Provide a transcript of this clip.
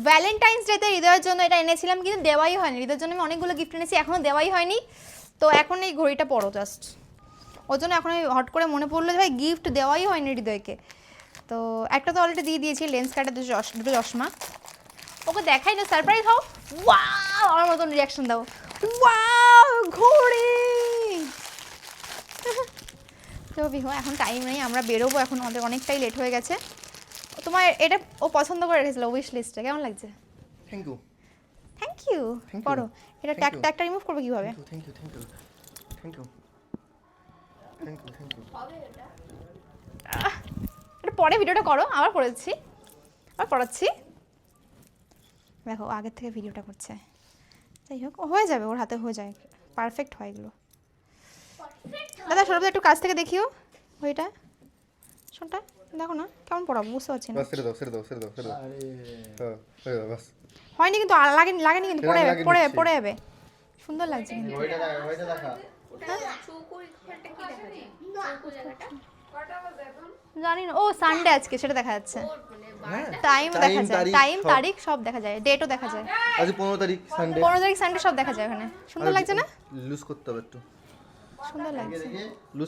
Valentine's ডেতে হৃদয়ের জন্য এটা এনেছিলাম, কিন্তু দেওয়াই হয়নি। হৃদয়ের জন্য আমি অনেকগুলো গিফট এনেছি, এখনও দেওয়াই হয়নি। তো এখন এই ঘড়িটা পড়ো জাস্ট, ওর জন্য এখন আমি হট করে মনে পড়লো যে ভাই গিফট দেওয়াই হয়নি হৃদয়কে। তো একটা তো অলরেডি দিয়ে দিয়েছি, লেন্স কার্ডের দুটো চশমা। ওকে দেখাই না, সারপ্রাইজ হও। ওয়াও, আমার মতন রিয়াকশন দাও। ওয়াও, ঘড়ি। তো বিহো, এখন টাইম নেই, আমরা বেরোবো এখন, আমাদের অনেকটাই লেট হয়ে গেছে। তোমার এটা ও পছন্দ করে রেখেছিল উইশ লিস্টে, কেমন লাগছে? Thank you. Thank you. পড়ো, এটা ট্যাগটা রিমুভ করবে কিভাবে? Thank you thank you thank you thank you thank you. এটা পরে ভিডিওটা করো, আবার পড়াচ্ছি, দেখো আগের থেকে ভিডিওটা করছে। যাই হোক, হয়ে যাবে, ওর হাতে হয়ে যায়, পারফেক্ট হয় এগুলো। দাদা সৌরভ একটু কাছ থেকে দেখিও ওইটা, শোনটা দেখো না কেমন পড়াবো, বুঝতে পারছি না। ছেড়ে দাও ছেড়ে দাও ছেড়ে দাও ছেড়ে দাও। হ্যাঁ হয়ে যাবে বাস। হয়নি কিন্তু, লাগেনি কিন্তু, পড়ে যাবে। সুন্দর লাগছে কিন্তু। ওইটা দেখা। জানি না, ও সানডে আজকে, সেটা দেখা যাচ্ছে। টাইম দেখা যায়, টাইম তারিখ সব দেখা যায়, ডেটও দেখা যায়। আজ 15 তারিখ সানডে। 15 তারিখ সানডে সব দেখা যায় ওখানে। সুন্দর লাগছে না? লুজ করতে হবে একটু। সুন্দর লাগছে। লুজ